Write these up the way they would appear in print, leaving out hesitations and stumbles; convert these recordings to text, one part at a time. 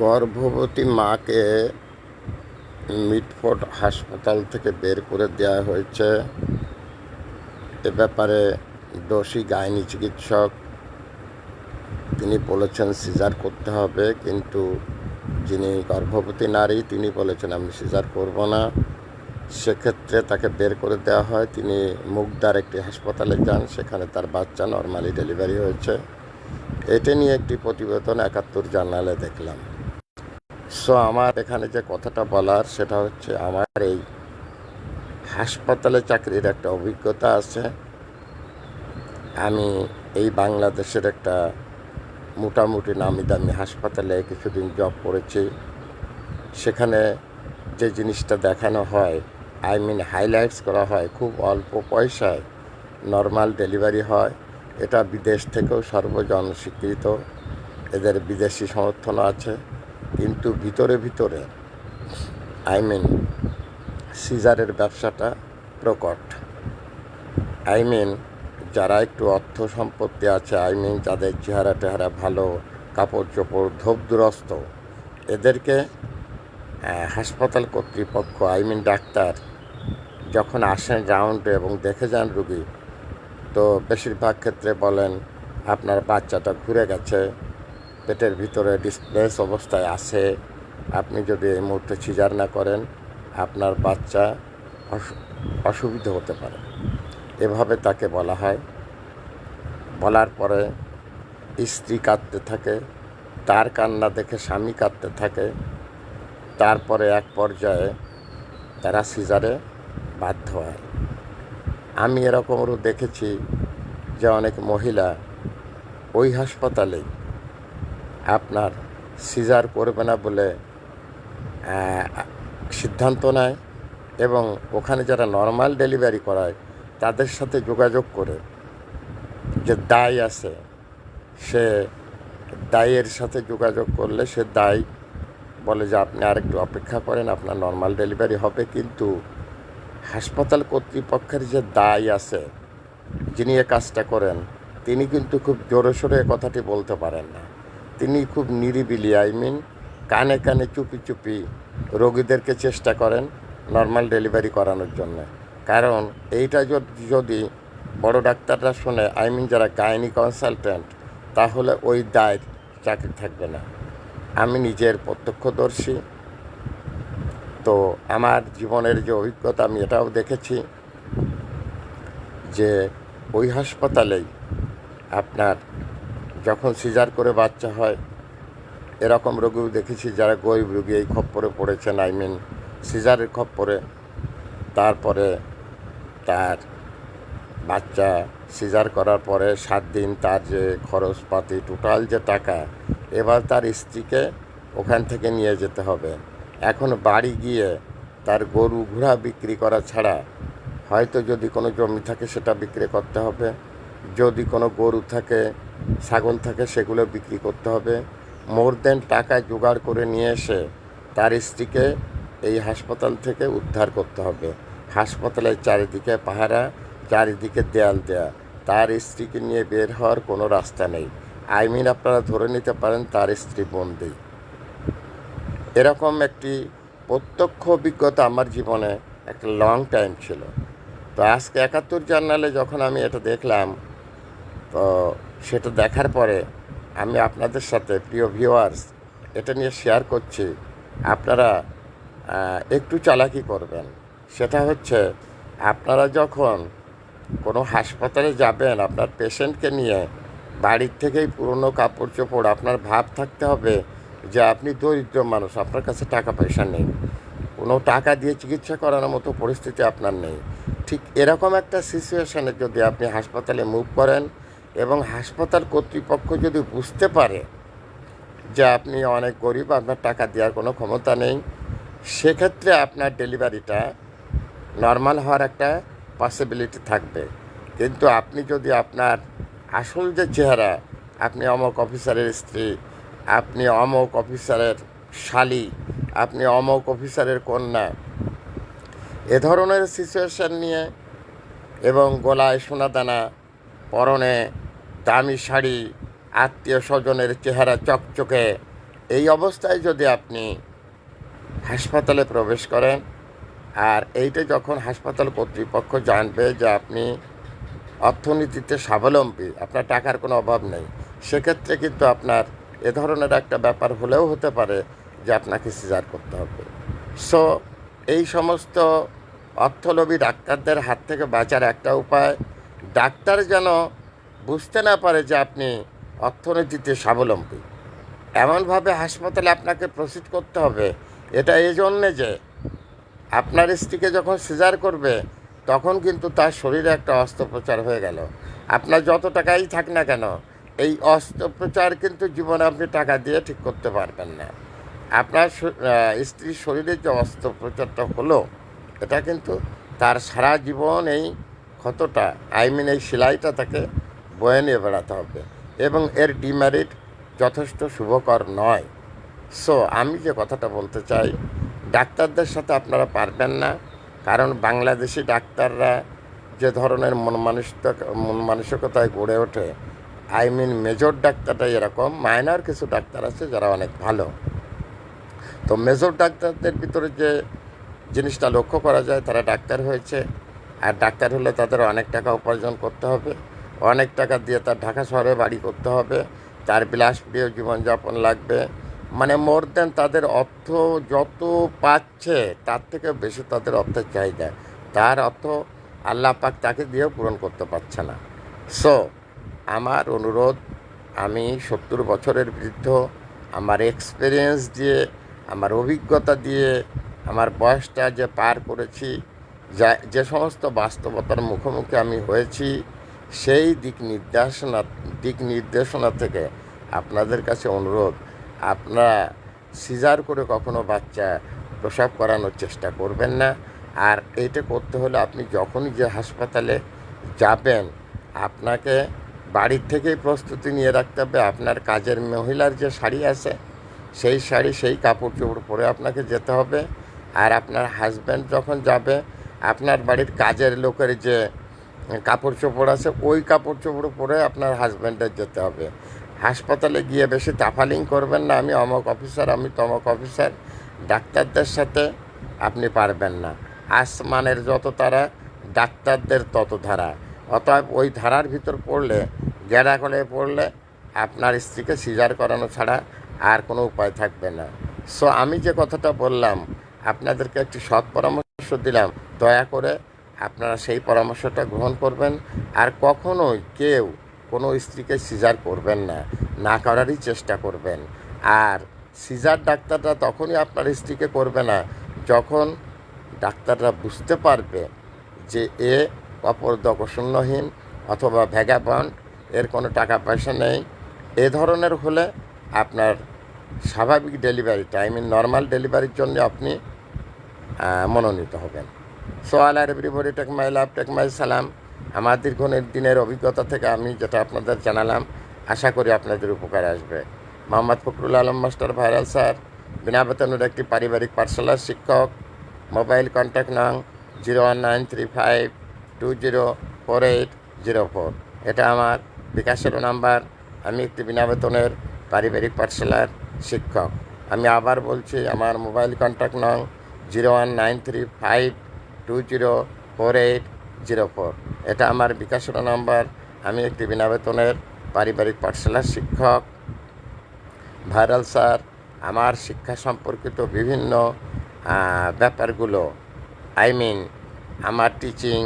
গর্ভবতী মাকে মিটফোর্ড হাসপাতাল থেকে বের করে দেওয়া হয়েছে। এ ব্যাপারে দোষী গাইনি চিকিৎসক তিনি বলেছেন সিজার করতে হবে, কিন্তু যিনি গর্ভবতী নারী তিনি বলেছেন আমি সিজার করব না। সেক্ষেত্রে তাকে বের করে দেওয়া হয়। তিনি মুগদার একটি হাসপাতালে যান, সেখানে তার বাচ্চা নর্মালি ডেলিভারি হয়েছে। এটা নিয়ে একটি প্রতিবেদন ৭১ জার্নালে দেখলাম। আমার এখানে যে কথাটা বলার সেটা হচ্ছে, আমার এই হাসপাতালে চাকরির একটা অভিজ্ঞতা আছে। আমি এই বাংলাদেশের একটা মোটামুটি নামি দামি হাসপাতালে কিছুদিন জব করেছি। সেখানে যে জিনিসটা দেখানো হয়, হাইলাইটস করা হয়, খুব অল্প পয়সায় নর্মাল ডেলিভারি হয়। এটা বিদেশ থেকেও সর্বজন স্বীকৃত, এদের বিদেশি সমর্থন আছে। কিন্তু ভিতরে ভিতরে সিজারের ব্যবসাটা প্রকট। যারা একটু অর্থ সম্পত্তি আছে, যাদের চেহারা টেহারা ভালো, কাপড় চোপড় ধোপদুরস্ত, এদেরকে হাসপাতাল কর্তৃপক্ষ ডাক্তার যখন আসেন রাউন্ডে এবং দেখে যান রুগী, তো বেশিরভাগ ক্ষেত্রে বলেন আপনার বাচ্চাটা ঘুরে গেছে, পেটের ভিতরে ডিসপ্লেস অবস্থায় আছে, আপনি যদি এই মুহূর্তে সিজার না করেন আপনার বাচ্চা অসুবিধা হতে পারে। এভাবে তাকে বলা হয়। বলার পরে স্ত্রী কাঁদতে থাকে, তার কান্না দেখে স্বামী কাঁদতে থাকে। তারপরে এক পর্যায়ে তারা সিজারে বাধ্য হয়। আমি এরকমও দেখেছি যে অনেক মহিলা ওই হাসপাতালেই আপনার সিজার করবে না বলে সিদ্ধান্ত নেয়, এবং ওখানে যারা নর্মাল ডেলিভারি করায় তাদের সাথে যোগাযোগ করে যে দায় আছে, সে দায়ের সাথে যোগাযোগ করলে সে দায় বলে যে আপনি আরেকটু অপেক্ষা করেন, আপনার নর্মাল ডেলিভারি হবে। কিন্তু হাসপাতাল কর্তৃপক্ষের যে দায় আছে, যিনি এ কাজটা করেন, তিনি কিন্তু খুব জোরে সোরে কথাটি বলতে পারেন না। তিনি খুব নিরিবিলি কানে কানে চুপি চুপি রোগীদেরকে চেষ্টা করেন নর্মাল ডেলিভারি করানোর জন্য। কারণ এইটা যদি বড় ডাক্তাররা শোনে, যারা গাইনি কনসালটেন্ট, তাহলে ওই দায়ের চাকরি থাকবে না। আমি নিজের প্রত্যক্ষদর্শী, তো আমার জীবনের যে অভিজ্ঞতা আমি এটাও দেখেছি যে ওই হাসপাতালেই আপনার যখন সিজার করে বাচ্চা হয়, এরকম রোগীও দেখেছি যারা গরিব রোগী এই খপ্পরে পড়েছেন, সিজারের খপ্পরে। তারপরে তার বাচ্চা সিজার করার পরে 7 দিন তার যে খরচপাতি টোটাল যে টাকা, এবার তার স্ত্রীকে ওখান থেকে নিয়ে যেতে হবে। এখন বাড়ি গিয়ে তার গরু ঘোড়া বিক্রি করা ছাড়া, হয়তো যদি কোনো জমি থাকে সেটা বিক্রি করতে হবে, যদি কোনো গরু থাকে ছাগল থাকে সেগুলো বিক্রি করতে হবে। মোর দেন টাকা জোগাড় করে নিয়ে এসে তার স্ত্রীকে এই হাসপাতাল থেকে উদ্ধার করতে হবে। হাসপাতালের চারিদিকে পাহারা, চারিদিকে দেয়াল দেয়া, তার স্ত্রীকে নিয়ে বের হওয়ার কোনো রাস্তা নেই। আপনারা ধরে নিতে পারেন তার স্ত্রী বন্দী। এরকম একটি প্রত্যক্ষ অভিজ্ঞতা আমার জীবনে একটা লং টাইম ছিল। তো আজকে ৭১ জার্নালে যখন আমি এটা দেখলাম, তো সেটা দেখার পরে আমি আপনাদের সাথে, প্রিয় ভিউয়ার্স, এটা নিয়ে শেয়ার করছি। আপনারা একটু চালাকি করবেন। সেটা হচ্ছে, আপনারা যখন কোনো হাসপাতালে যাবেন আপনার পেশেন্টকে নিয়ে, বাড়ির থেকেই পুরনো কাপড় চোপড়, আপনার ভাব থাকতে হবে যে আপনি দরিদ্র মানুষ, আপনার কাছে টাকা পয়সা নেই, কোনো টাকা দিয়ে চিকিৎসা করানোর মতো পরিস্থিতি আপনার নেই। ঠিক এরকম একটা সিচুয়েশানে যদি আপনি হাসপাতালে মুভ করেন এবং হাসপাতাল কর্তৃপক্ষ যদি বুঝতে পারে যে আপনি অনেক গরিব, আপনার টাকা দেওয়ার কোনো ক্ষমতা নেই, সেক্ষেত্রে আপনার ডেলিভারিটা নর্মাল হওয়ার একটা পসিবিলিটি থাকবে। কিন্তু আপনি যদি আপনার আসল যে চেহারা, আপনি অমক অফিসারের স্ত্রী, আপনি অমক অফিসারের শালী, আপনি অমক অফিসারের কন্যা, এ ধরনের সিচুয়েশান নিয়ে, এবং গলায় সোনাদানা, পরনে দামি শাড়ি, আত্মীয় স্বজনের চেহারা চকচকে, এই অবস্থায় যদি আপনি হাসপাতালে প্রবেশ করেন, আর এইটা যখন হাসপাতাল কর্তৃপক্ষ জানবে যে আপনি অর্থনীতিতে স্বাবলম্বী, আপনার টাকার কোনো অভাব নেই, সেক্ষেত্রে কিন্তু আপনার এ ধরনের একটা ব্যাপার হলেও হতে পারে যে আপনাকে সিজার করতে হবে। সো এই সমস্ত অর্থলোভী ডাক্তারদের হাত থেকে বাঁচার একটা উপায়, ডাক্তার যেন বুঝতে না পারে যে আপনি অর্থনীতিতে স্বাবলম্বী। এমনভাবে হাসপাতালে আপনাকে প্রসিড করতে হবে, এটা এই জন্যে যে আপনার স্ত্রীকে যখন সিজার করবে তখন কিন্তু তার শরীরে একটা অস্ত্রোপচার হয়ে গেল। আপনার যত টাকাই থাক না কেন, এই অস্ত্রোপচার কিন্তু জীবনে আপনি টাকা দিয়ে ঠিক করতে পারবেন না। আপনার স্ত্রীর শরীরে যে অস্ত্রোপচারটা হলো, এটা কিন্তু তার সারা জীবন এই ক্ষতটা, এই সেলাইটা তাকে বয়ে নিয়ে বেড়াতে হবে, এবং এর ডিমেরিট যথেষ্ট শুভকর নয়। সো আমি যে কথাটা বলতে চাই, ডাক্তারদের সাথে আপনারা পারবেন না, কারণ বাংলাদেশি ডাক্তাররা যে ধরনের মন মানসিকতায় গড়ে ওঠে, মেজর ডাক্তারটাই এরকম, মাইনর কিছু ডাক্তার আছে যারা অনেক ভালো। তো মেজর ডাক্তারদের ভিতরে যে জিনিসটা লক্ষ্য করা যায়, তারা ডাক্তার হয়েছে, আর ডাক্তার হলে তাদের অনেক টাকা উপার্জন করতে হবে, অনেক টাকা দিয়ে তার ঢাকা শহরে বাড়ি করতে হবে, তার বিলাসপ্রিয় জীবনযাপন লাগবে, মানে মোর দেন তাদের অর্থ যত পাচ্ছে তার থেকে বেশি তাদের অর্থের চাহিদা, তার অর্থ আল্লাহ পাক তাকে দিয়েও পূরণ করতে পারছে না। সো আমার অনুরোধ, আমি 70 বছরের বৃদ্ধ, আমার এক্সপিরিয়েন্স দিয়ে, আমার অভিজ্ঞতা দিয়ে, আমার বয়সটা যে পার করেছি, যে সমস্ত বাস্তবতার মুখোমুখি আমি হয়েছি, সেই দিক নির্দেশনা থেকে আপনাদের কাছে অনুরোধ, আপনারা সিজার করে কখনো বাচ্চা প্রসব করানোর চেষ্টা করবেন না। আর এইটা করতে হলে আপনি যখনই যে হাসপাতালে যাবেন, আপনাকে বাড়ির থেকেই প্রস্তুতি নিয়ে রাখতে হবে। আপনার কাজের মহিলার যে শাড়ি আছে, সেই শাড়ি, সেই কাপড় চোপড় পরে আপনাকে যেতে হবে। আর আপনার হাজব্যান্ড যখন যাবে, আপনার বাড়ির কাজের লোকের যে কাপড় চোপড় আছে, ওই কাপড় চোপড় পরে আপনার হাজব্যান্ডের যেতে হবে। হাসপাতালে গিয়ে বেশি তাফালিং করবেন না, আমি অমক অফিসার, আমি তমক অফিসার, ডাক্তারদের সাথে আপনি পারবেন না। আসমানের যত তারা, ডাক্তারদের তত ধারা। অতএব ওই ধারার ভিতর পড়লে, গেড়া করে পড়লে, আপনার স্ত্রীকে সিজার করানো ছাড়া আর কোনো উপায় থাকবে না। সো আমি যে কথাটা বললাম, আপনাদেরকে একটি সৎ পরামর্শ দিলাম, দয়া করে আপনারা সেই পরামর্শটা গ্রহণ করবেন। আর কখনোই কেউ কোনো স্ত্রীকে সিজার করবেন না, না করারই চেষ্টা করবেন। আর সিজার ডাক্তাররা তখনই আপনার স্ত্রীকে করবে না যখন ডাক্তাররা বুঝতে পারবে যে এ অপরদকশূন্যহীন অথবা ভ্যাগাবন্ড, এর কোনো টাকা পয়সা নেই। এ ধরনের হলে আপনার স্বাভাবিক ডেলিভারিটা, নর্মাল ডেলিভারির জন্য আপনি মনোনীত হবেন। So all everybody, take my love, take my সালাম। আমার দিনের অভিজ্ঞতা থেকে আমি যেটা আপনাদের জানালাম, আশা করি আপনাদের উপকারে আসবে। Mohammad Fakhrul Alam master, viral sir, বিনা বেতনের একটি পারিবারিক পাঠশালার শিক্ষক। মোবাইল কন্ট্যাক্ট নং 01935204804। এটা আমার বিকাশের নাম্বার। আমি একটি বিনা বেতনের পারিবারিক পাঠশালার শিক্ষক। আমি আবার বলছি, আমার মোবাইল কন্ট্যাক্ট নং 01935204804। এটা আমার বিকাশের নাম্বার। আমি একটি বিনা বেতনের পারিবারিক পাঠশালার শিক্ষক। ভাইরাল স্যার, আমার শিক্ষা সম্পর্কিত বিভিন্ন ব্যাপারগুলো, আমার টিচিং,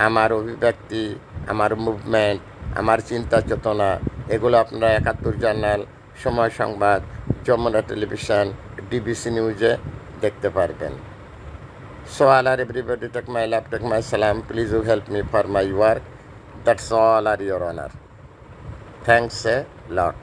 আমার অভিব্যক্তি, আমার মুভমেন্ট, আমার চিন্তা চেতনা, এগুলো আপনারা 71 জার্নাল, সময় সংবাদ, যমুনা টেলিভিশন, ডিবিসি নিউজে দেখতে পারবেন। So all are everybody, take my love, take my salam. Please you help me for my work. That's all are your honor. Thanks a lot.